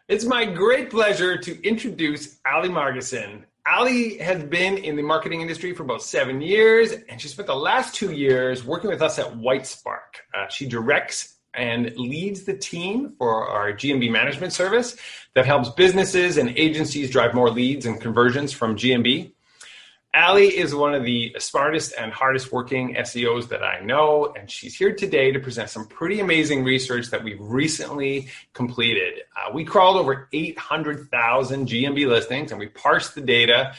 It's my great pleasure to introduce Allie Margeson. Allie has been in the marketing industry for about 7 years, and she spent the last 2 years working with us at Whitespark. She directs and leads the team for our GMB management service that helps businesses and agencies drive more leads and conversions from GMB. Allie is one of the smartest and hardest working SEOs that I know, and she's here today to present some pretty amazing research that we've recently completed. We crawled over 800,000 GMB listings, and we parsed the data,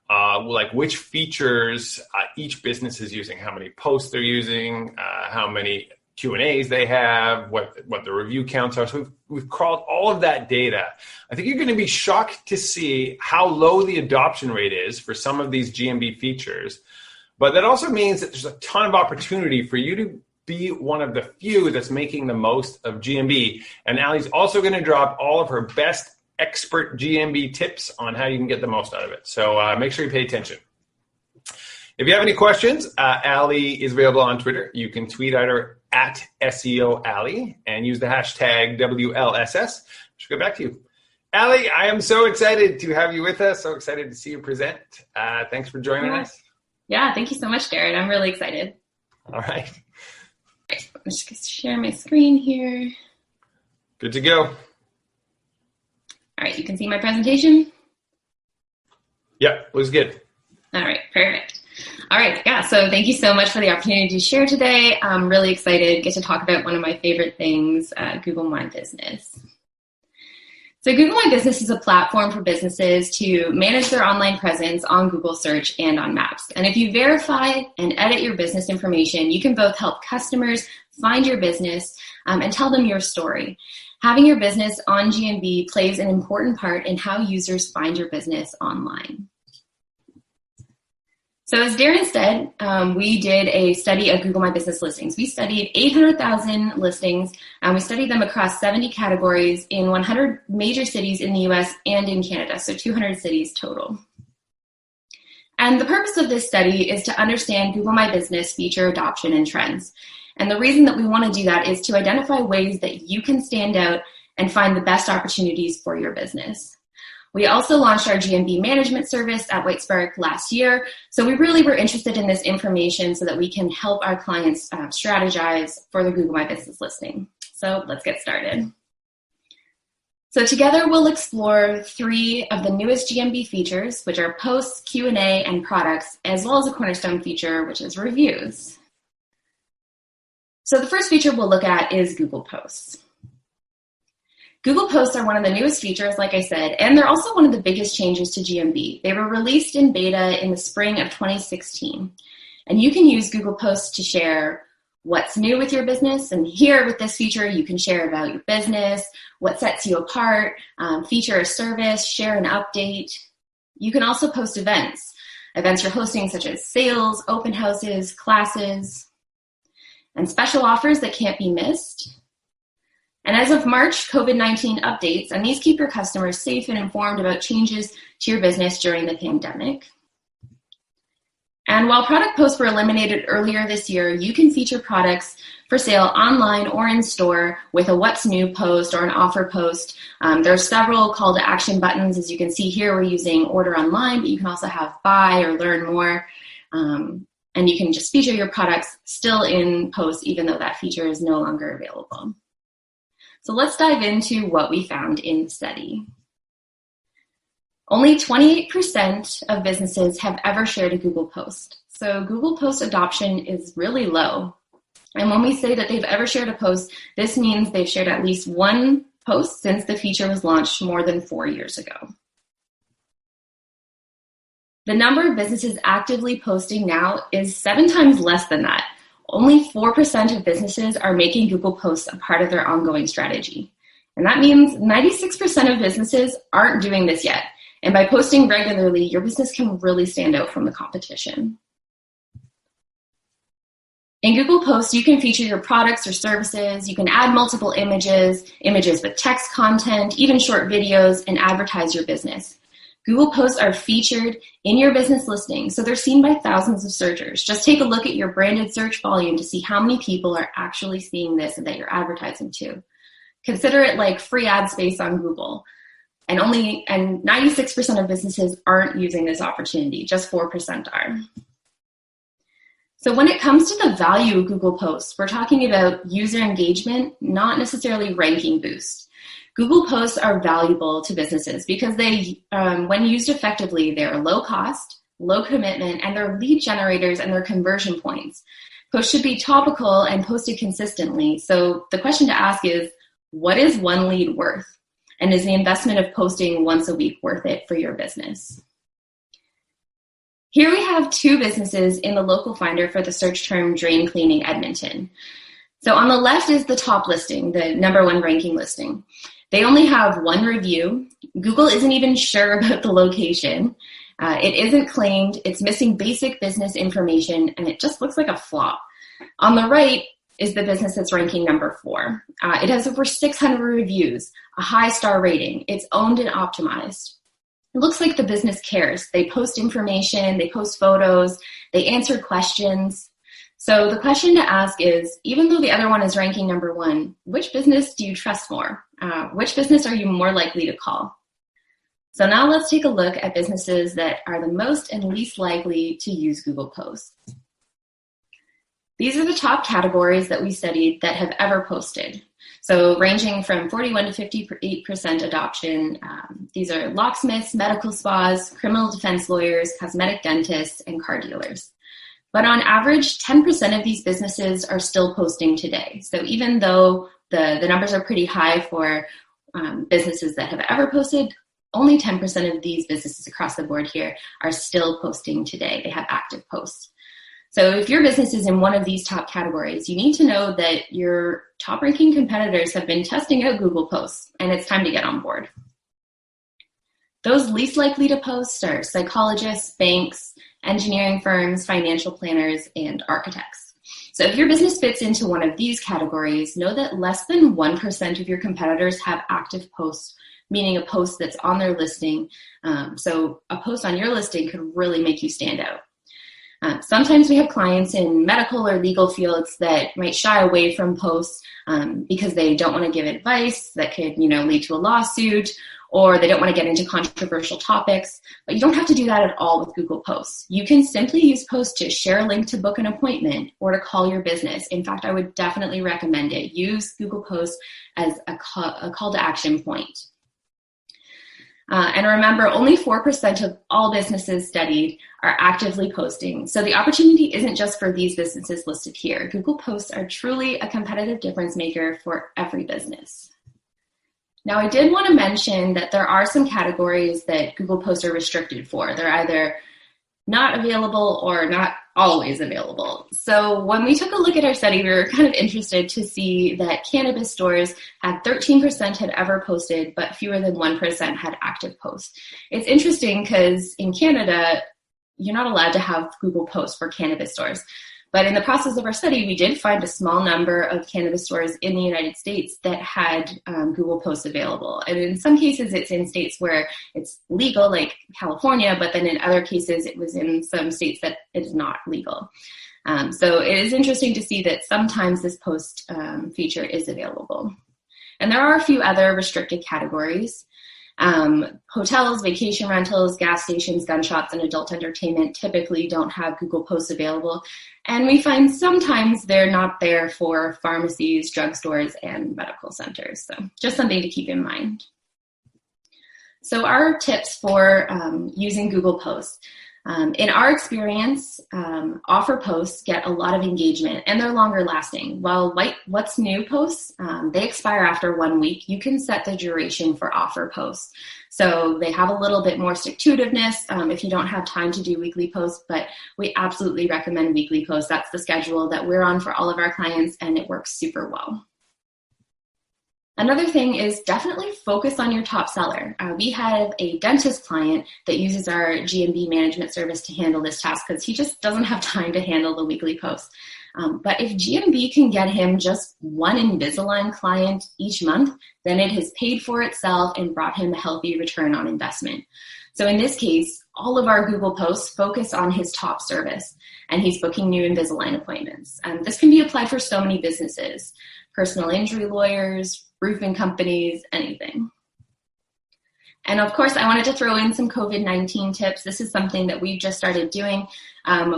like which features each business is using, how many posts they're using, how many Q&As they have, what the review counts are. So we've crawled all of that data. I think you're going to be shocked to see how low the adoption rate is for some of these GMB features. But that also means that there's a ton of opportunity for you to be one of the few that's making the most of GMB. And Allie's also going to drop all of her best expert GMB tips on how you can get the most out of it. So make sure you pay attention. If you have any questions, Allie is available on Twitter. You can tweet at her at SEO Allie and use the hashtag WLSS. She'll get back to you. Allie, I am so excited to have you with us. So excited to see you present. Thanks for joining us. Yeah, thank you so much, Darren. I'm really excited. All right. I'm just going to share my screen here. Good to go. All right, you can see my presentation? Yep, looks good. All right, perfect. All right, yeah, so thank you so much for the opportunity to share today. I'm really excited to get to talk about one of my favorite things, Google My Business. So Google My Business is a platform for businesses to manage their online presence on Google Search and on Maps. And if you verify and edit your business information, you can both help customers find your business and tell them your story. Having your business on GMB plays an important part in how users find your business online. So as Darren said, we did a study of Google My Business listings. We studied 800,000 listings, and we studied them across 70 categories in 100 major cities in the US and in Canada, so 200 cities total. And the purpose of this study is to understand Google My Business feature adoption and trends. And the reason that we want to do that is to identify ways that you can stand out and find the best opportunities for your business. We also launched our GMB management service at Whitespark last year. So we really were interested in this information so that we can help our clients strategize for the Google My Business listing. So let's get started. So together we'll explore 3 of the newest GMB features, which are posts, Q&A, and products, as well as a cornerstone feature, which is reviews. So the first feature we'll look at is Google Posts. Google Posts are one of the newest features, like I said, and they're also one of the biggest changes to GMB. They were released in beta in the spring of 2016. And you can use Google Posts to share what's new with your business. And here with this feature, you can share about your business, what sets you apart, feature a service, share an update. You can also post events you're hosting such as sales, open houses, classes, and special offers that can't be missed. And as of March, COVID-19 updates, and these keep your customers safe and informed about changes to your business during the pandemic. And while product posts were eliminated earlier this year, you can feature products for sale online or in store with a what's new post or an offer post. There are several call to action buttons. As you can see here, we're using order online, but you can also have buy or learn more. And you can just feature your products still in posts, even though that feature is no longer available. So let's dive into what we found in the study. Only 28% of businesses have ever shared a Google post. So Google Post adoption is really low. And when we say that they've ever shared a post, this means they've shared at least one post since the feature was launched more than 4 years ago. The number of businesses actively posting now is 7 times less than that. Only 4% of businesses are making Google Posts a part of their ongoing strategy. And that means 96% of businesses aren't doing this yet. And by posting regularly, your business can really stand out from the competition. In Google Posts, you can feature your products or services. You can add multiple images with text content, even short videos, and advertise your business. Google Posts are featured in your business listing, so they're seen by thousands of searchers. Just take a look at your branded search volume to see how many people are actually seeing this and that you're advertising to. Consider it like free ad space on Google. And 96% of businesses aren't using this opportunity, just 4% are. So when it comes to the value of Google Posts, we're talking about user engagement, not necessarily ranking boost. Google Posts are valuable to businesses because they, when used effectively, they're low cost, low commitment, and they're lead generators and they're conversion points. Posts should be topical and posted consistently. So the question to ask is, what is one lead worth? And is the investment of posting once a week worth it for your business? Here we have two businesses in the local finder for the search term drain cleaning Edmonton. So on the left is the top listing, the #1 ranking listing. They only have one review. Google isn't even sure about the location. It isn't claimed. It's missing basic business information, and it just looks like a flop. On the right is the business that's ranking #4. It has over 600 reviews, a high star rating. It's owned and optimized. It looks like the business cares. They post information, they post photos, they answer questions. So the question to ask is, even though the other one is ranking #1, which business do you trust more? Which business are you more likely to call? So now let's take a look at businesses that are the most and least likely to use Google Posts. These are the top categories that we studied that have ever posted. So ranging from 41 to 58% adoption. These are locksmiths, medical spas, criminal defense lawyers, cosmetic dentists, and car dealers. But on average, 10% of these businesses are still posting today. So even though the numbers are pretty high for businesses that have ever posted, only 10% of these businesses across the board here are still posting today. They have active posts. So if your business is in one of these top categories, you need to know that your top ranking competitors have been testing out Google Posts, and it's time to get on board. Those least likely to post are psychologists, banks, engineering firms, financial planners, and architects. So if your business fits into one of these categories, know that less than 1% of your competitors have active posts, meaning a post that's on their listing. So a post on your listing could really make you stand out. Sometimes we have clients in medical or legal fields that might shy away from posts because they don't want to give advice that could, lead to a lawsuit, or they don't want to get into controversial topics. But you don't have to do that at all with Google Posts. You can simply use Posts to share a link to book an appointment or to call your business. In fact, I would definitely recommend it. Use Google Posts as a call to action point. And remember, only 4% of all businesses studied are actively posting. So the opportunity isn't just for these businesses listed here. Google Posts are truly a competitive difference maker for every business. Now, I did want to mention that there are some categories that Google Posts are restricted for. They're either not available or not always available. So when we took a look at our study, we were kind of interested to see that cannabis stores had 13% had ever posted, but fewer than 1% had active posts. It's interesting because in Canada, you're not allowed to have Google Posts for cannabis stores. But in the process of our study, we did find a small number of cannabis stores in the United States that had Google Posts available. And in some cases, it's in states where it's legal, like California, but then in other cases, it was in some states that it is not legal. So it is interesting to see that sometimes this post feature is available. And there are a few other restricted categories. Hotels, vacation rentals, gas stations, gun shops, and adult entertainment typically don't have Google Posts available. And we find sometimes they're not there for pharmacies, drugstores, and medical centers. So just something to keep in mind. So our tips for using Google Posts. In our experience, offer posts get a lot of engagement and they're longer lasting. While What's New posts, they expire after 1 week, you can set the duration for offer posts. So they have a little bit more stick-to-itiveness if you don't have time to do weekly posts, but we absolutely recommend weekly posts. That's the schedule that we're on for all of our clients and it works super well. Another thing is definitely focus on your top seller. We have a dentist client that uses our GMB management service to handle this task because he just doesn't have time to handle the weekly posts. But if GMB can get him just one Invisalign client each month, then it has paid for itself and brought him a healthy return on investment. So in this case, all of our Google posts focus on his top service, and he's booking new Invisalign appointments. This can be applied for so many businesses: personal injury lawyers, roofing companies, anything. And of course, I wanted to throw in some COVID-19 tips. This is something that we've just started doing.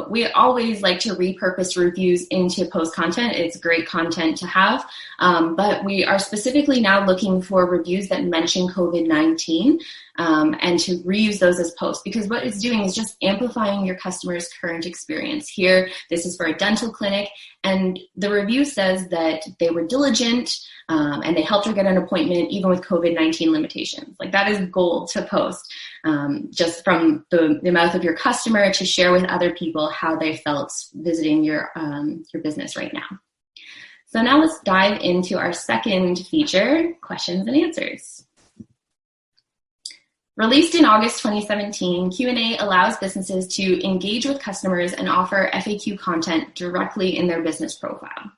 We always like to repurpose reviews into post content. It's great content to have, but we are specifically now looking for reviews that mention COVID-19 and to reuse those as posts, because what it's doing is just amplifying your customer's current experience. Here, this is for a dental clinic, and the review says that they were diligent and they helped her get an appointment even with COVID-19 limitations. Like, that is gold to post, just from the mouth of your customer to share with other people how they felt visiting your business right now. So now let's dive into our second feature, questions and answers. Released in August 2017, Q&A allows businesses to engage with customers and offer FAQ content directly in their business profile.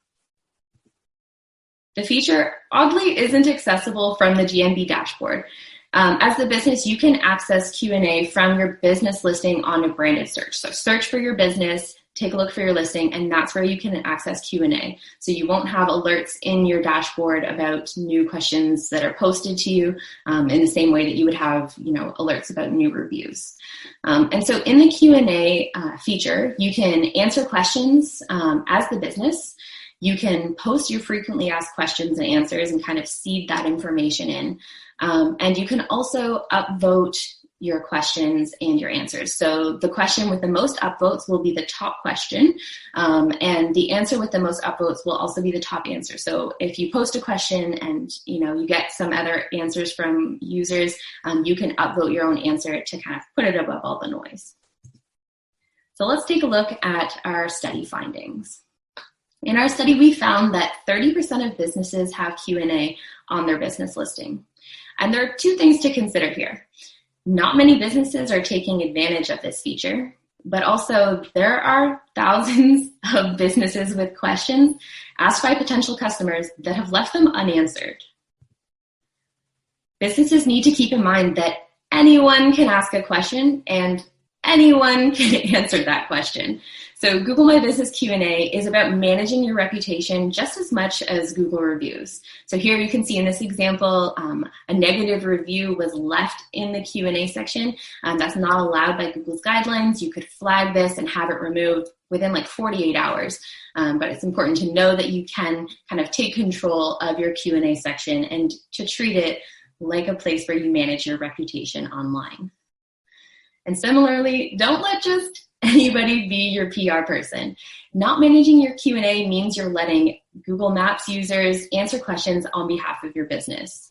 The feature, oddly, isn't accessible from the GMB dashboard. As the business, you can access Q&A from your business listing on a branded search. So search for your business, take a look for your listing, and that's where you can access Q&A. So you won't have alerts in your dashboard about new questions that are posted to you in the same way that you would have, alerts about new reviews. And so in the Q&A feature, you can answer questions as the business. You can post your frequently asked questions and answers and kind of seed that information in. And you can also upvote your questions and your answers. So the question with the most upvotes will be the top question, and the answer with the most upvotes will also be the top answer. So if you post a question and you get some other answers from users, you can upvote your own answer to kind of put it above all the noise. So let's take a look at our study findings. In our study, we found that 30% of businesses have Q&A on their business listing. And there are two things to consider here. Not many businesses are taking advantage of this feature, but also there are thousands of businesses with questions asked by potential customers that have left them unanswered. Businesses need to keep in mind that anyone can ask a question and anyone can answer that question. So Google My Business Q&A is about managing your reputation just as much as Google reviews. So here you can see in this example, a negative review was left in the Q&A section. That's not allowed by Google's guidelines. You could flag this and have it removed within like 48 hours. But it's important to know that you can kind of take control of your Q&A section and to treat it like a place where you manage your reputation online. And similarly, don't let just anybody be your PR person. Not managing your Q&A means you're letting Google Maps users answer questions on behalf of your business.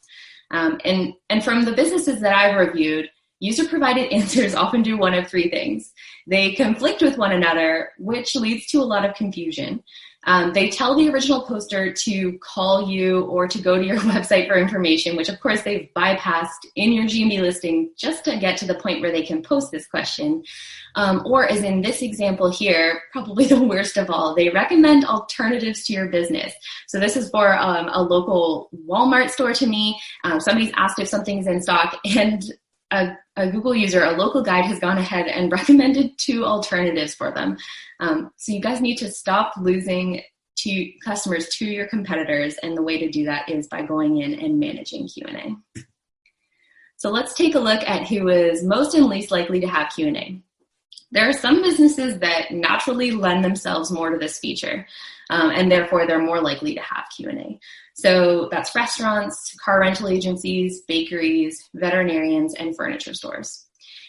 And from the businesses that I've reviewed, user-provided answers often do one of three things. They conflict with one another, which leads to a lot of confusion. They tell the original poster to call you or to go to your website for information, which of course they've bypassed in your GMB listing just to get to the point where they can post this question. Or as in this example here, probably the worst of all, they recommend alternatives to your business. So this is for a local Walmart store to me. Somebody's asked if something's in stock, and a Google user, a local guide, has gone ahead and recommended 2 alternatives for them. So you guys need to stop losing customers to your competitors, and the way to do that is by going in and managing Q&A. So let's take a look at who is most and least likely to have Q&A. There are some businesses that naturally lend themselves more to this feature, and therefore they're more likely to have Q&A. So that's restaurants, car rental agencies, bakeries, veterinarians, and furniture stores.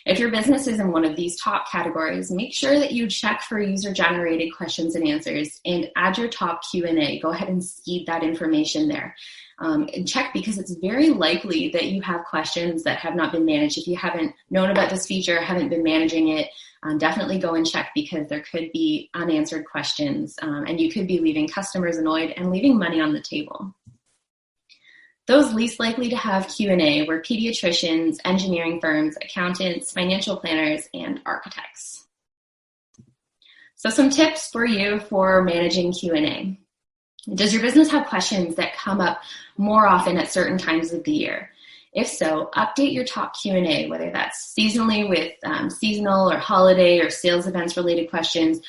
If your business is in one of these top categories, make sure that you check for user-generated questions and answers and add your top Q&A. Go ahead and seed that information there. And check, because it's very likely that you have questions that have not been managed. If you haven't known about this feature, haven't been managing it, definitely go and check, because there could be unanswered questions and you could be leaving customers annoyed and leaving money on the table. Those least likely to have Q&A were pediatricians, engineering firms, accountants, financial planners, and architects. So some tips for you for managing Q&A. Does your business have questions that come up more often at certain times of the year? If so, update your top Q&A, whether that's seasonally with seasonal or holiday or sales events related questions.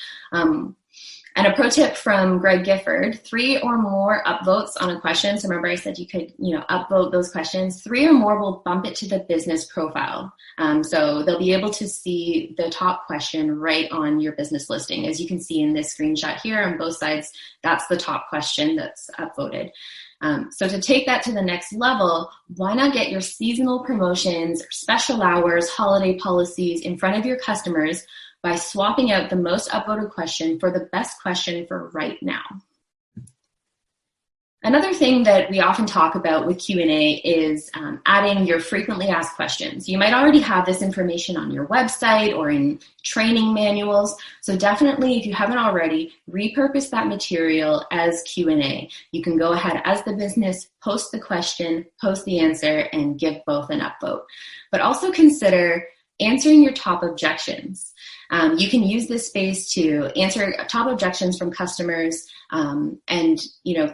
And a pro tip from Greg Gifford, 3 or more upvotes on a question. So remember I said you could, upvote those questions. 3 or more will bump it to the business profile. So they'll be able to see the top question right on your business listing. As you can see in this screenshot here on both sides, that's the top question that's upvoted. So to take that to the next level, why not get your seasonal promotions, special hours, holiday policies in front of your customers by swapping out the most upvoted question for the best question for right now? Another thing that we often talk about with Q&A is adding your frequently asked questions. You might already have this information on your website or in training manuals. So definitely, if you haven't already, repurpose that material as Q&A. You can go ahead as the business, post the question, post the answer, and give both an upvote. But also consider answering your top objections. You can use this space to answer top objections from customers and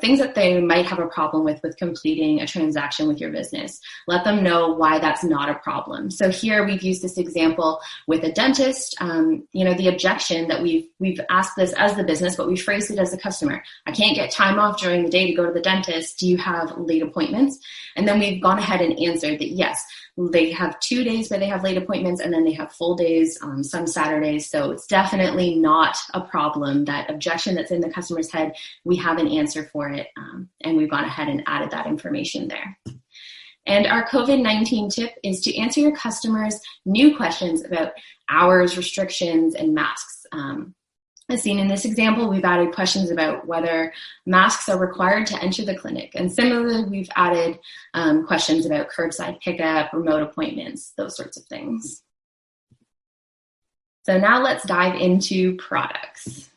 things that they might have a problem with completing a transaction with your business. Let them know why that's not a problem. So here we've used this example with a dentist. The objection that we've asked this as the business, but we phrased it as a customer. I can't get time off during the day to go to the dentist. Do you have late appointments? And then we've gone ahead and answered that yes, they have 2 days where they have late appointments, and then they have full days on some Saturdays. So it's definitely not a problem. That objection that's in the customer's head, we have an answer for it, and we've gone ahead and added that information there. And our COVID-19 tip is to answer your customers' new questions about hours, restrictions, and masks. As seen in this example, we've added questions about whether masks are required to enter the clinic. And similarly, we've added questions about curbside pickup, remote appointments, those sorts of things. So now let's dive into products.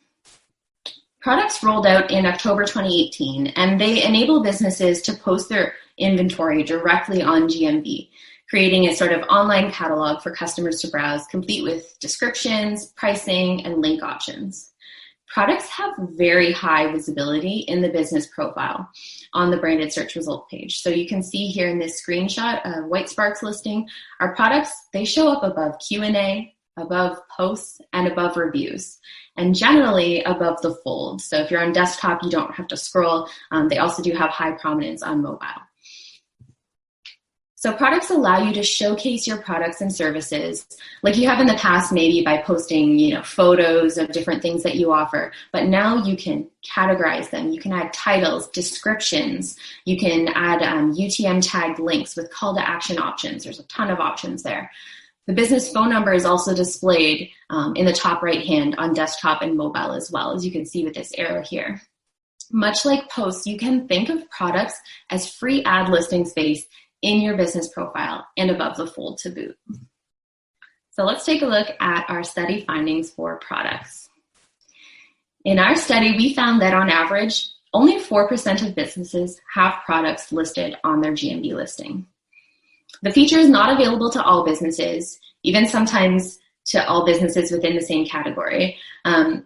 Products rolled out in October 2018, and they enable businesses to post their inventory directly on GMB, creating a sort of online catalog for customers to browse, complete with descriptions, pricing, and link options. Products have very high visibility in the business profile on the branded search result page. So you can see here in this screenshot of Whitespark's listing, our products, they show up above Q&A, above posts, and above reviews, and generally above the fold. So if you're on desktop, you don't have to scroll. They also do have high prominence on mobile. So products allow you to showcase your products and services like you have in the past, maybe by posting, photos of different things that you offer. But now you can categorize them. You can add titles, descriptions. You can add UTM tagged links with call to action options. There's a ton of options there. The business phone number is also displayed in the top right hand on desktop and mobile as well, as you can see with this arrow here. Much like posts, you can think of products as free ad listing space in your business profile and above the fold to boot. So let's take a look at our study findings for products. In our study, we found that on average, only 4% of businesses have products listed on their GMB listing. The feature is not available to all businesses, even sometimes to all businesses within the same category,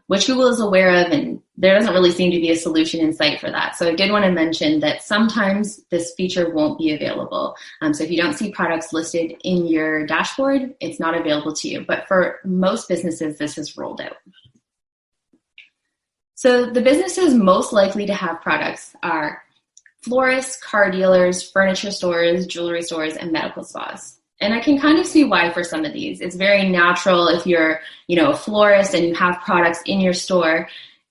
which Google is aware of, and there doesn't really seem to be a solution in sight for that. So I did want to mention that sometimes this feature won't be available. So if you don't see products listed in your dashboard, it's not available to you. But for most businesses, this is rolled out. So the businesses most likely to have products are florists, car dealers, furniture stores, jewelry stores, and medical spas. And I can kind of see why for some of these. It's very natural if you're, a florist and you have products in your store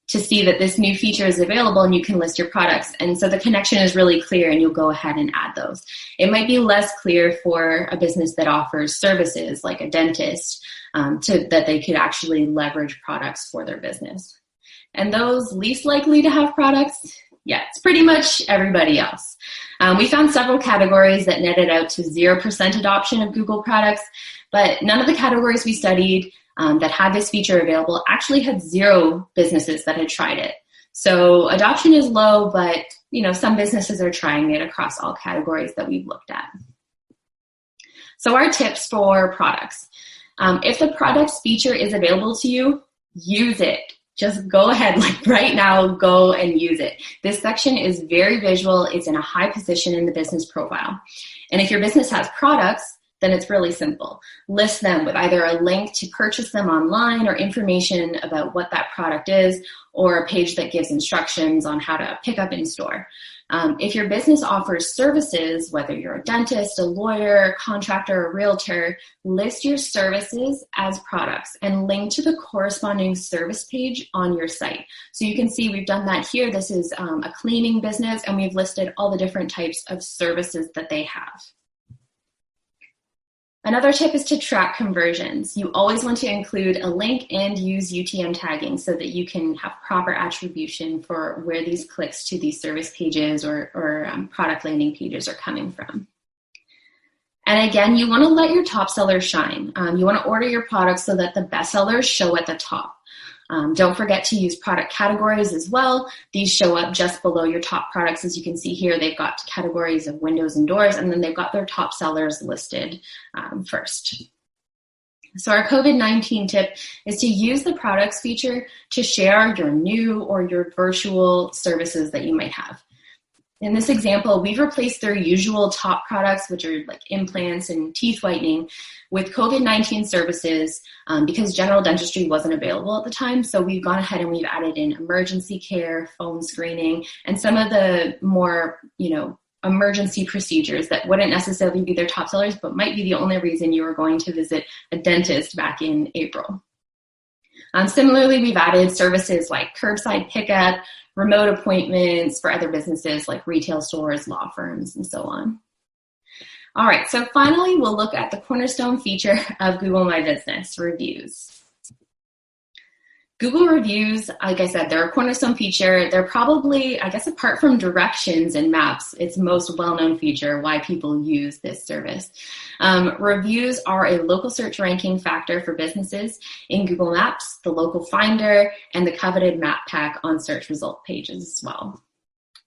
to see that this new feature is available and you can list your products. And so the connection is really clear and you'll go ahead and add those. It might be less clear for a business that offers services like a dentist that they could actually leverage products for their business. And those least likely to have products, yeah, it's pretty much everybody else. We found several categories that netted out to 0% adoption of Google products, but none of the categories we studied that had this feature available actually had 0 businesses that had tried it. So adoption is low, but some businesses are trying it across all categories that we've looked at. So our tips for products. If the products feature is available to you, use it. Just go ahead, right now, go and use it. This section is very visual. It's in a high position in the business profile. And if your business has products, then it's really simple. List them with either a link to purchase them online or information about what that product is, or a page that gives instructions on how to pick up in store. If your business offers services, whether you're a dentist, a lawyer, contractor, or realtor, list your services as products and link to the corresponding service page on your site. So you can see we've done that here. This is a cleaning business, and we've listed all the different types of services that they have. Another tip is to track conversions. You always want to include a link and use UTM tagging so that you can have proper attribution for where these clicks to these service pages or product landing pages are coming from. And again, you want to let your top sellers shine. You want to order your products so that the best sellers show at the top. Don't forget to use product categories as well. These show up just below your top products. As you can see here, they've got categories of windows and doors, and then they've got their top sellers listed first. So our COVID-19 tip is to use the products feature to share your new or your virtual services that you might have. In this example, we've replaced their usual top products, which are like implants and teeth whitening, with COVID-19 services because general dentistry wasn't available at the time. So we've gone ahead and we've added in emergency care, phone screening, and some of the more, emergency procedures that wouldn't necessarily be their top sellers, but might be the only reason you were going to visit a dentist back in April. Similarly, we've added services like curbside pickup, remote appointments for other businesses like retail stores, law firms, and so on. All right, so finally, we'll look at the cornerstone feature of Google My Business, reviews. Google reviews, like I said, they're a cornerstone feature. They're probably, I guess, apart from directions and maps, its most well-known feature, why people use this service. Reviews are a local search ranking factor for businesses in Google Maps, the local finder, and the coveted map pack on search result pages as well.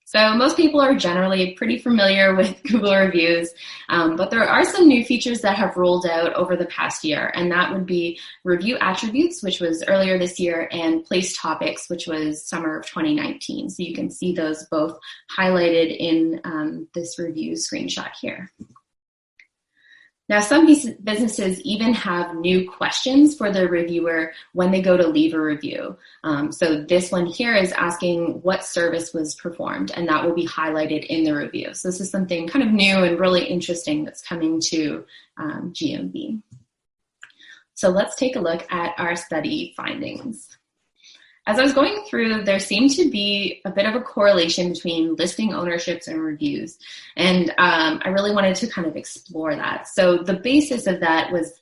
So most people are generally pretty familiar with Google reviews, but there are some new features that have rolled out over the past year, and that would be review attributes, which was earlier this year, and place topics, which was summer of 2019. So you can see those both highlighted in this review screenshot here. Now, some businesses even have new questions for the reviewer when they go to leave a review. So this one here is asking what service was performed, and that will be highlighted in the review. So this is something kind of new and really interesting that's coming to GMB. So let's take a look at our study findings. As I was going through, there seemed to be a bit of a correlation between listing ownerships and reviews. And I really wanted to kind of explore that. So the basis of that was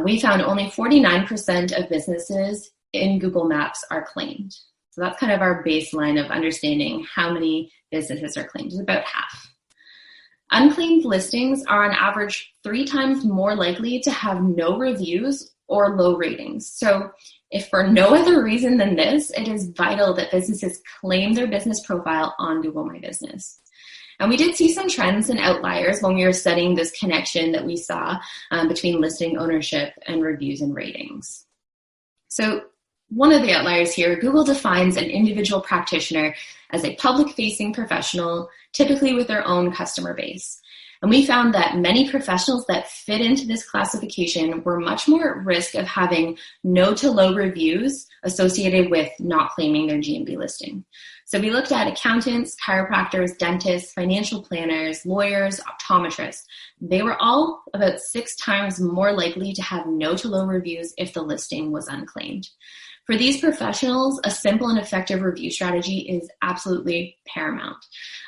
we found only 49% of businesses in Google Maps are claimed. So that's kind of our baseline of understanding how many businesses are claimed. It's about half. Unclaimed listings are on average 3 times more likely to have no reviews or low ratings. So if for no other reason than this, it is vital that businesses claim their business profile on Google My Business. And we did see some trends and outliers when we were studying this connection that we saw between listing ownership and reviews and ratings. So one of the outliers here, Google defines an individual practitioner as a public-facing professional, typically with their own customer base. And we found that many professionals that fit into this classification were much more at risk of having no to low reviews associated with not claiming their GMB listing. So we looked at accountants, chiropractors, dentists, financial planners, lawyers, optometrists. They were all about 6 times more likely to have no to low reviews if the listing was unclaimed. For these professionals, a simple and effective review strategy is absolutely paramount.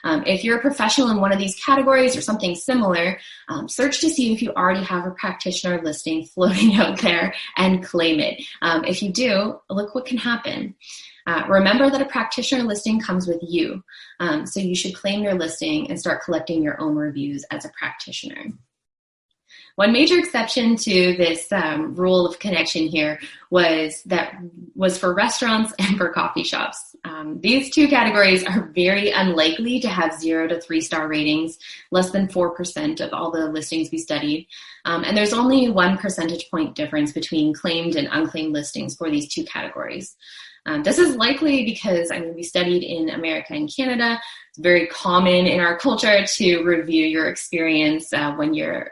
If you're a professional in one of these categories or something similar, search to see if you already have a practitioner listing floating out there and claim it. If you do, look what can happen. Remember that a practitioner listing comes with you, so you should claim your listing and start collecting your own reviews as a practitioner. One major exception to this rule of connection here was for restaurants and for coffee shops. These 2 categories are very unlikely to have 0 to 3-star ratings, less than 4% of all the listings we studied. And there's only 1 percentage point difference between claimed and unclaimed listings for these 2 categories. This is likely because, we studied in America and Canada. It's very common in our culture to review your experience when you're,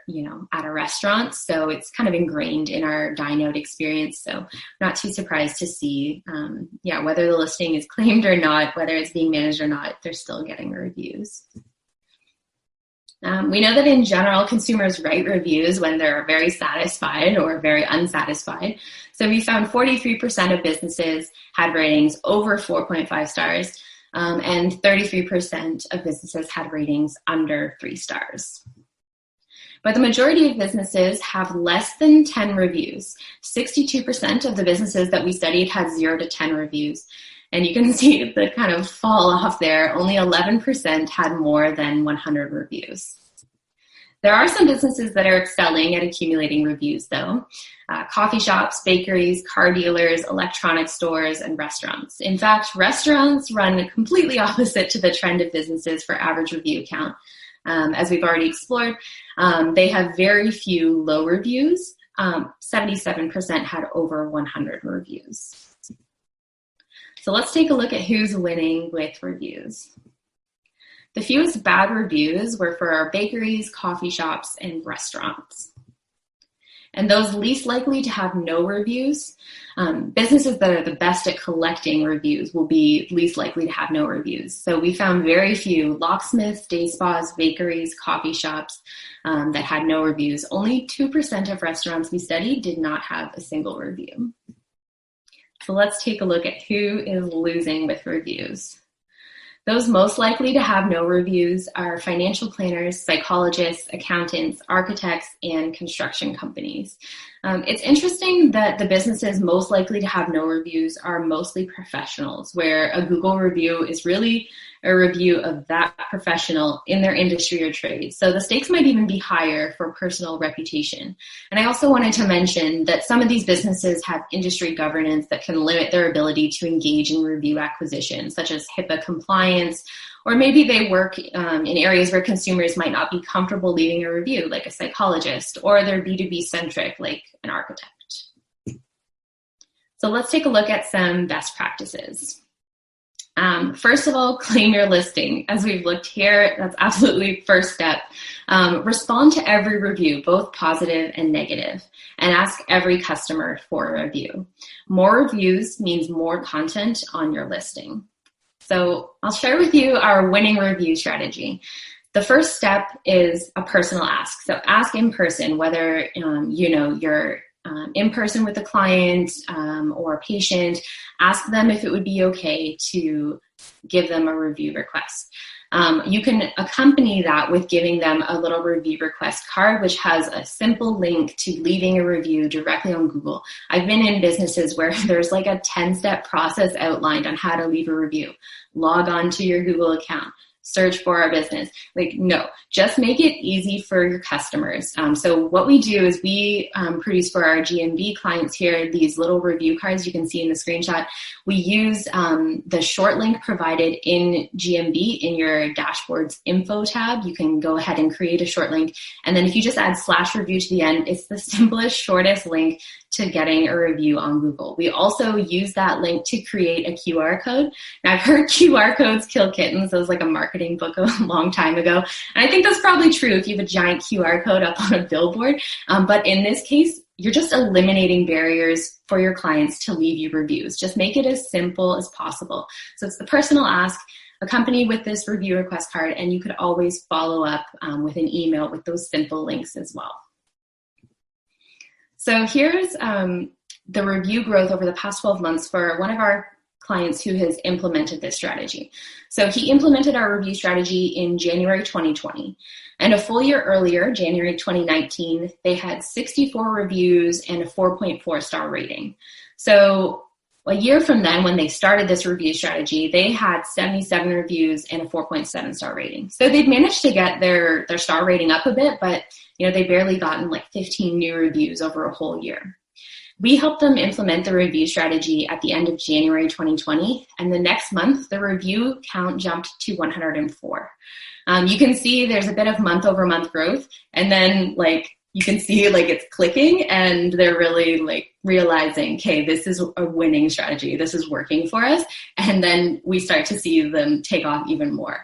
at a restaurant. So it's kind of ingrained in our dine out experience. So I'm not too surprised to see, whether the listing is claimed or not, whether it's being managed or not, they're still getting reviews. We know that in general, consumers write reviews when they're very satisfied or very unsatisfied. So we found 43% of businesses had ratings over 4.5 stars, and 33% of businesses had ratings under 3 stars. But the majority of businesses have less than 10 reviews. 62% of the businesses that we studied had 0 to 10 reviews. And you can see the kind of fall off there. Only 11% had more than 100 reviews. There are some businesses that are excelling at accumulating reviews, though. Coffee shops, bakeries, car dealers, electronics stores, and restaurants. In fact, restaurants run completely opposite to the trend of businesses for average review count. As we've already explored, they have very few low reviews. 77% had over 100 reviews. So let's take a look at who's winning with reviews. The fewest bad reviews were for our bakeries, coffee shops, and restaurants. And those least likely to have no reviews, businesses that are the best at collecting reviews will be least likely to have no reviews. So we found very few locksmiths, day spas, bakeries, coffee shops that had no reviews. Only 2% of restaurants we studied did not have a single review. So let's take a look at who is losing with reviews. Those most likely to have no reviews are financial planners, psychologists, accountants, architects, and construction companies. It's interesting that the businesses most likely to have no reviews are mostly professionals, where a Google review is really a review of that professional in their industry or trade. So the stakes might even be higher for personal reputation. And I also wanted to mention that some of these businesses have industry governance that can limit their ability to engage in review acquisition, such as HIPAA compliance, or maybe they work in areas where consumers might not be comfortable leaving a review, like a psychologist, or they're B2B centric, like an architect. So let's take a look at some best practices. First of all, claim your listing. As we've looked here, that's absolutely first step. Respond to every review, both positive and negative, and ask every customer for a review. More reviews means more content on your listing. So I'll share with you our winning review strategy. The first step is a personal ask. So ask in person, whether you're in person with a client or a patient. Ask them if it would be okay to give them a review request. You can accompany that with giving them a little review request card, which has a simple link to leaving a review directly on Google. I've been in businesses where there's like a 10-step process outlined on how to leave a review. Log on to your Google account. Search for our business. No, just make it easy for your customers. So what we do is we produce for our GMB clients here these little review cards you can see in the screenshot. We use the short link provided in GMB in your dashboard's info tab. You can go ahead and create a short link. And then if you just add /review to the end, it's the simplest, shortest link to getting a review on Google. We also use that link to create a QR code. Now, I've heard QR codes kill kittens. That was like a marketing book a long time ago. And I think that's probably true if you have a giant QR code up on a billboard. But in this case, you're just eliminating barriers for your clients to leave you reviews. Just make it as simple as possible. So it's the personal ask, accompanied with this review request card, and you could always follow up with an email with those simple links as well. So here's the review growth over the past 12 months for one of our clients who has implemented this strategy. So he implemented our review strategy in January 2020. And a full year earlier, January 2019, they had 64 reviews and a 4.4 star rating. So a year from then, when they started this review strategy, they had 77 reviews and a 4.7 star rating. So they'd managed to get their star rating up a bit, but they barely gotten like 15 new reviews over a whole year. We helped them implement the review strategy at the end of January 2020, and the next month, the review count jumped to 104. You can see there's a bit of month-over-month growth, and then you can see it's clicking, and they're really realizing, okay, this is a winning strategy. This is working for us. And then we start to see them take off even more.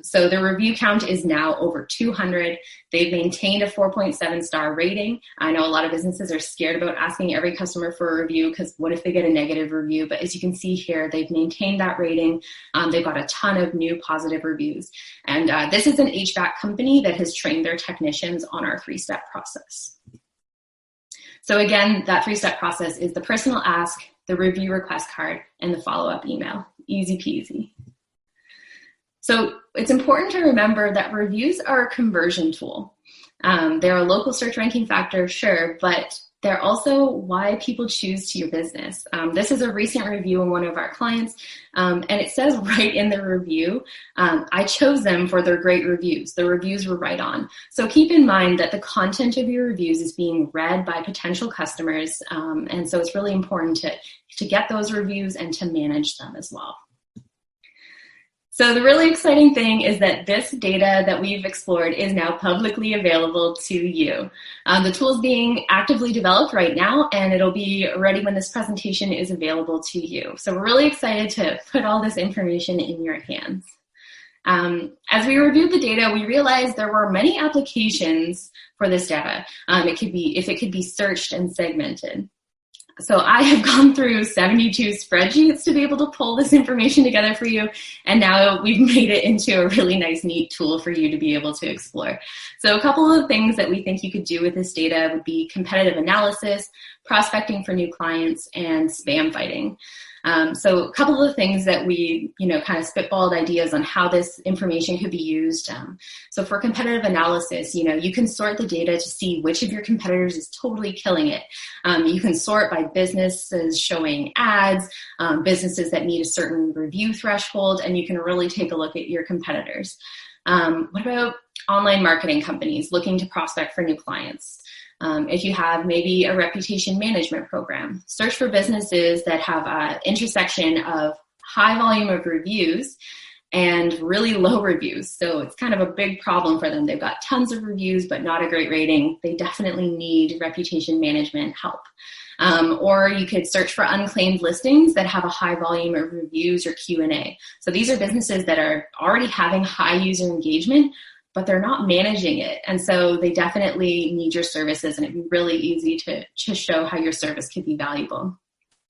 So the review count is now over 200. They've maintained a 4.7 star rating. I know a lot of businesses are scared about asking every customer for a review because what if they get a negative review? But as you can see here, they've maintained that rating. They've got a ton of new positive reviews. And this is an HVAC company that has trained their technicians on our 3-step process. So again, that 3-step process is the personal ask, the review request card, and the follow-up email. Easy peasy. So it's important to remember that reviews are a conversion tool. They're a local search ranking factor, sure, but they're also why people choose to your business. This is a recent review of one of our clients, and it says right in the review, I chose them for their great reviews. The reviews were right on. So keep in mind that the content of your reviews is being read by potential customers, and so it's really important to get those reviews and to manage them as well. So the really exciting thing is that this data that we've explored is now publicly available to you. The tool is being actively developed right now, and it'll be ready when this presentation is available to you. So we're really excited to put all this information in your hands. As we reviewed the data, we realized there were many applications for this data. If it could be searched and segmented. So I have gone through 72 spreadsheets to be able to pull this information together for you. And now we've made it into a really nice, neat tool for you to be able to explore. So a couple of things that we think you could do with this data would be competitive analysis, prospecting for new clients, and spam fighting. So a couple of things that we, kind of spitballed ideas on how this information could be used. So for competitive analysis, you can sort the data to see which of your competitors is totally killing it. You can sort by businesses showing ads, businesses that meet a certain review threshold, and you can really take a look at your competitors. What about online marketing companies looking to prospect for new clients? If you have maybe a reputation management program, search for businesses that have an intersection of high volume of reviews and really low reviews. So it's kind of a big problem for them. They've got tons of reviews, but not a great rating. They definitely need reputation management help. Or you could search for unclaimed listings that have a high volume of reviews or Q&A. So these are businesses that are already having high user engagement, but they're not managing it. And so they definitely need your services, and it'd be really easy to show how your service could be valuable.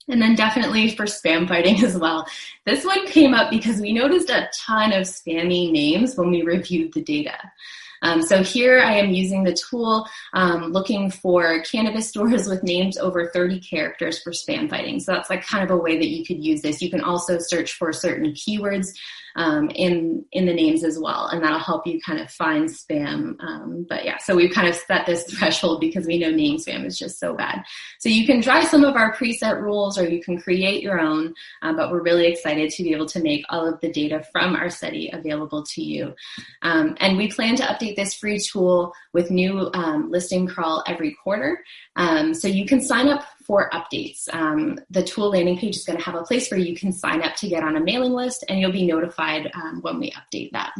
And then definitely for spam fighting as well. This one came up because we noticed a ton of spammy names when we reviewed the data. So here I am using the tool looking for cannabis stores with names over 30 characters for spam fighting. So that's like kind of a way that you could use this. You can also search for certain keywords in the names as well, and that'll help you kind of find spam. But yeah, so we've kind of set this threshold because we know name spam is just so bad. So you can try some of our preset rules, or you can create your own, but we're really excited to be able to make all of the data from our study available to you. And we plan to update this free tool with new listing crawl every quarter. So you can sign up for updates. The tool landing page is going to have a place where you can sign up to get on a mailing list, and you'll be notified when we update that.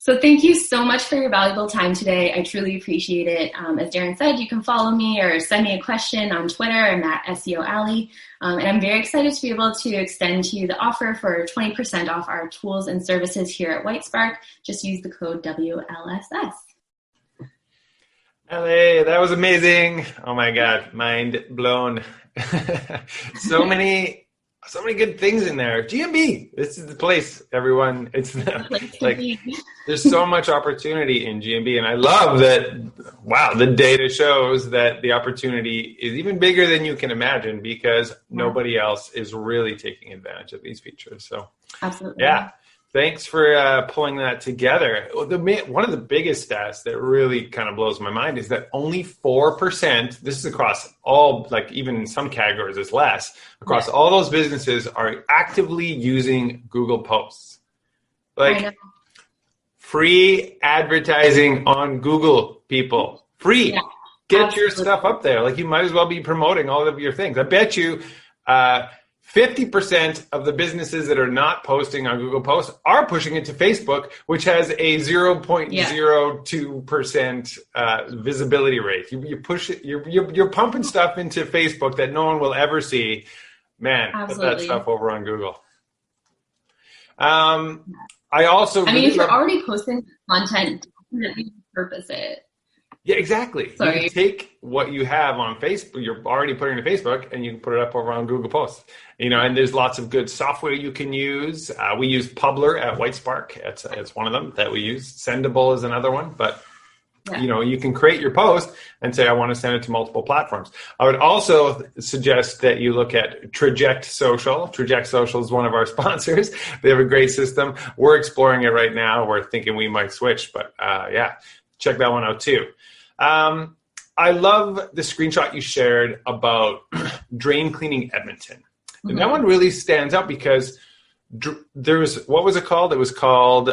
So thank you so much for your valuable time today. I truly appreciate it. As Darren said, you can follow me or send me a question on Twitter. I'm at SEO Allie. And I'm very excited to be able to extend to you the offer for 20% off our tools and services here at Whitespark. Just use the code WLSS. Allie, that was amazing. Oh my God, mind blown. So many good things in there. GMB, this is the place, everyone. It's like there's so much opportunity in GMB, and I love that. Wow, the data shows that the opportunity is even bigger than you can imagine because nobody else is really taking advantage of these features. So, absolutely, yeah. Thanks for pulling that together. One of the biggest stats that really kind of blows my mind is that only 4%, this is across all, like even in some categories it's less, across all those businesses are actively using Google Posts. Like free advertising on Google, people. Free. Yeah, get your stuff up there. Like you might as well be promoting all of your things. I bet you 50% of the businesses that are not posting on Google Posts are pushing it to Facebook, which has a 0.02% visibility rate. You push it, you're pumping stuff into Facebook that no one will ever see. Man, Absolutely. Put that stuff over on Google. I mean, if you're already posting content, definitely purpose it. Yeah, exactly. Sorry. You can take what you have on Facebook, you're already putting it to Facebook, and you can put it up over on Google Posts. And there's lots of good software you can use. We use Publer at Whitespark. It's one of them that we use. Sendable is another one. But, you can create your post and say, I want to send it to multiple platforms. I would also suggest that you look at Traject Social. Traject Social is one of our sponsors. They have a great system. We're exploring it right now. We're thinking we might switch. But, check that one out too. I love the screenshot you shared about Drain Cleaning Edmonton. And that one really stands out because what was it called? It was called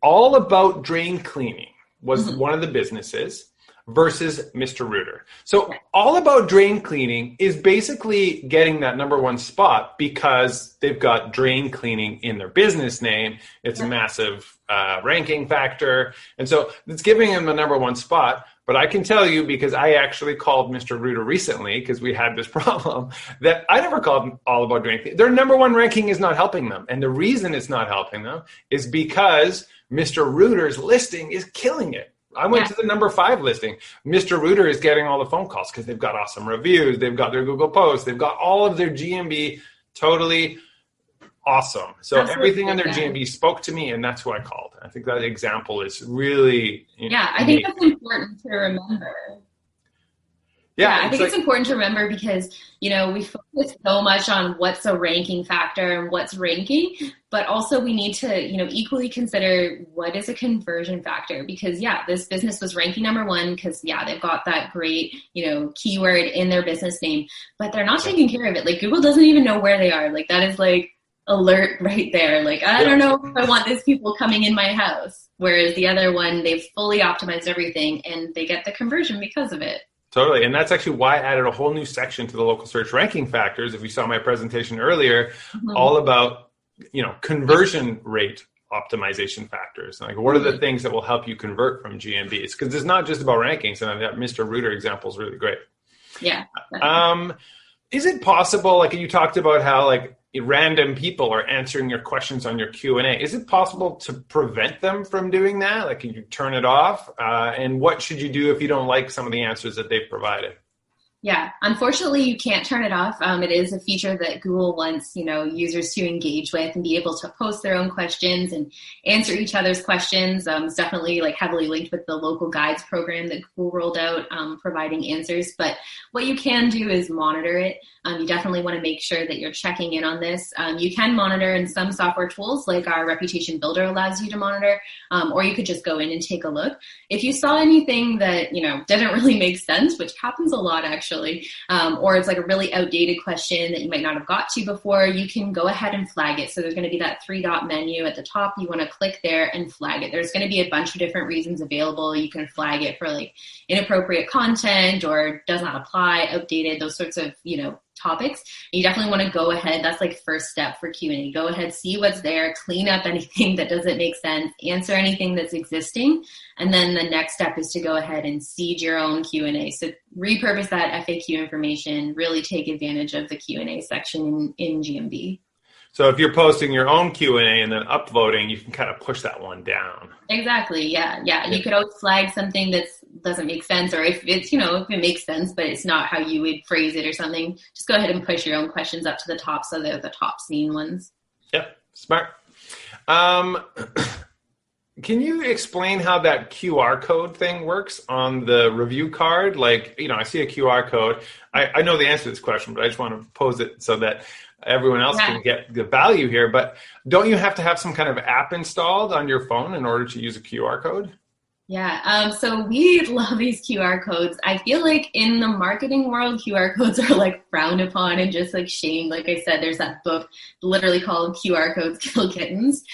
All About Drain Cleaning was one of the businesses versus Mr. Rooter. So All About Drain Cleaning is basically getting that number one spot because they've got drain cleaning in their business name. It's a massive ranking factor. And so it's giving them the number one spot. But I can tell you, because I actually called Mr. Rooter recently because we had this problem, that I never called them All About Drain Cleaning. Their number one ranking is not helping them. And the reason it's not helping them is because Mr. Rooter's listing is killing it. I went to the number 5 listing. Mr. Rooter is getting all the phone calls because they've got awesome reviews. They've got their Google posts. They've got all of their GMB totally awesome. So everything on their GMB spoke to me, and that's who I called. I think that example is really I think that's important to remember. I think it's important to remember because, we focus so much on what's a ranking factor and what's ranking, but also we need to, equally consider what is a conversion factor because, this business was ranking number 1 because, they've got that great, keyword in their business name, but they're not taking care of it. Like Google doesn't even know where they are. Like that is like alert right there. Like, I don't know if I want these people coming in my house. Whereas the other one, they've fully optimized everything and they get the conversion because of it. Totally. And that's actually why I added a whole new section to the local search ranking factors. If you saw my presentation earlier, all about, conversion rate optimization factors. Like what are the things that will help you convert from GMBs? Because it's not just about rankings. And that Mr. Rooter example is really great. Yeah. Is it possible, like you talked about how like random people are answering your questions on your Q&A. Is it possible to prevent them from doing that? Like, can you turn it off? And what should you do if you don't like some of the answers that they've provided? Yeah, unfortunately, you can't turn it off. It is a feature that Google wants, users to engage with and be able to post their own questions and answer each other's questions. It's definitely heavily linked with the local guides program that Google rolled out, providing answers. But what you can do is monitor it. You definitely want to make sure that you're checking in on this. You can monitor in some software tools, like our Reputation Builder allows you to monitor, or you could just go in and take a look. If you saw anything that, didn't really make sense, which happens a lot actually, or it's like a really outdated question that you might not have got to before, you can go ahead and flag it. So there's going to be that 3-dot menu at the top. You want to click there and flag it. There's going to be a bunch of different reasons available. You can flag it for inappropriate content or does not apply, outdated, those sorts of, topics. You definitely want to go ahead. That's first step for Q&A. Go ahead, see what's there, clean up anything that doesn't make sense, answer anything that's existing. And then the next step is to go ahead and seed your own Q&A. So repurpose that FAQ information, really take advantage of the Q&A section in GMB. So if you're posting your own Q&A and then upvoting, you can kind of push that one down. Exactly. Yeah. You could always flag something that doesn't make sense, or if it's, if it makes sense, but it's not how you would phrase it or something, just go ahead and push your own questions up to the top so they're the top seen ones. Yep. Smart. Can you explain how that QR code thing works on the review card? I see a QR code. I know the answer to this question, but I just want to pose it so that everyone else can get the value here. But don't you have to have some kind of app installed on your phone in order to use a QR code? Yeah, so we love these QR codes. I feel like in the marketing world, QR codes are frowned upon and just shamed. Like I said, there's that book literally called QR Codes Kill Kittens.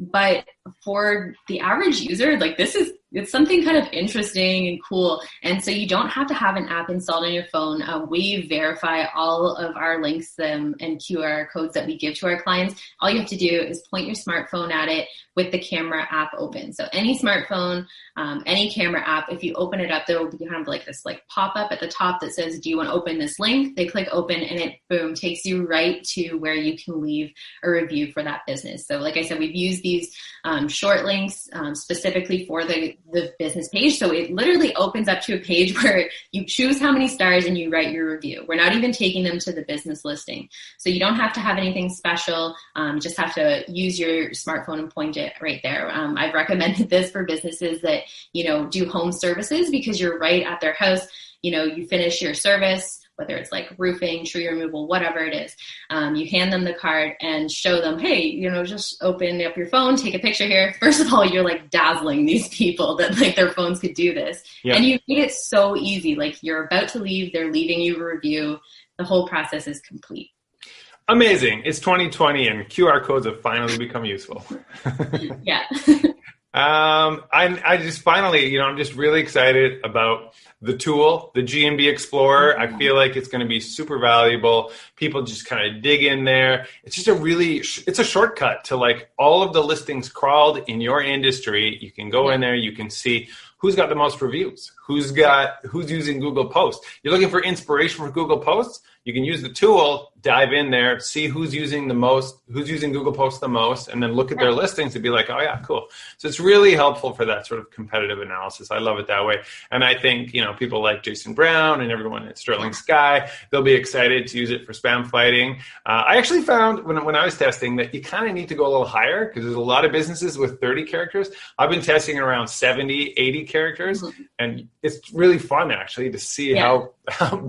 But for the average user, this is It's something kind of interesting and cool. And so you don't have to have an app installed on your phone. We verify all of our links and QR codes that we give to our clients. All you have to do is point your smartphone at it with the camera app open. So any smartphone, any camera app, if you open it up, there will be kind of like this like pop-up at the top that says, do you want to open this link? They click open and it, boom, takes you right to where you can leave a review for that business. So like I said, we've used these short links specifically for the business page. So it literally opens up to a page where you choose how many stars and you write your review. We're not even taking them to the business listing. So you don't have to have anything special. You just have to use your smartphone and point it right there. I've recommended this for businesses that, do home services because you're right at their house. You finish your service, whether it's like roofing, tree removal, whatever it is. You hand them the card and show them, hey, just open up your phone, take a picture here. First of all, you're like dazzling these people that like their phones could do this. Yeah. And you made it so easy. Like you're about to leave, they're leaving you a review. The whole process is complete. Amazing. It's 2020 and QR codes have finally become useful. Yeah. I just finally, I'm just really excited about the tool, the GMB Explorer. I feel like it's going to be super valuable. People just kind of dig in there. It's just it's a shortcut to like all of the listings crawled in your industry. You can go in there, you can see who's got the most reviews, who's using Google Posts. You're looking for inspiration for Google Posts? You can use the tool, dive in there, see who's using Google Posts the most, and then look at their listings and be like, oh yeah, cool. So it's really helpful for that sort of competitive analysis. I love it that way. And I think, people like Jason Brown and everyone at Sterling Sky, they'll be excited to use it for spam fighting. I actually found when I was testing that you kind of need to go a little higher because there's a lot of businesses with 30 characters. I've been testing around 70, 80 characters. And it's really fun actually to see how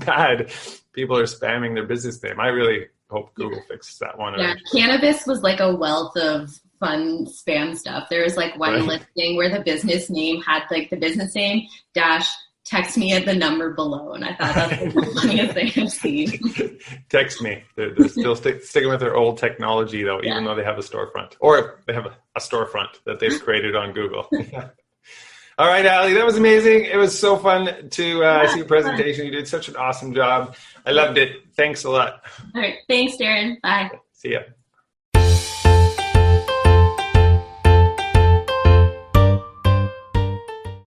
bad people are spamming their business name. I really hope Google fixes that one. Yeah, cannabis was like a wealth of fun spam stuff. There was like one listing where the business name had like the business name dash text me at the number below. And I thought that's the funniest thing I've seen. Text me. They're still sticking with their old technology though, even though they have a storefront. Or they have a storefront that they've created on Google. All right, Allie, that was amazing. It was so fun to see your presentation. You did such an awesome job. I loved it. Thanks a lot. All right. Thanks, Darren. Bye. See ya.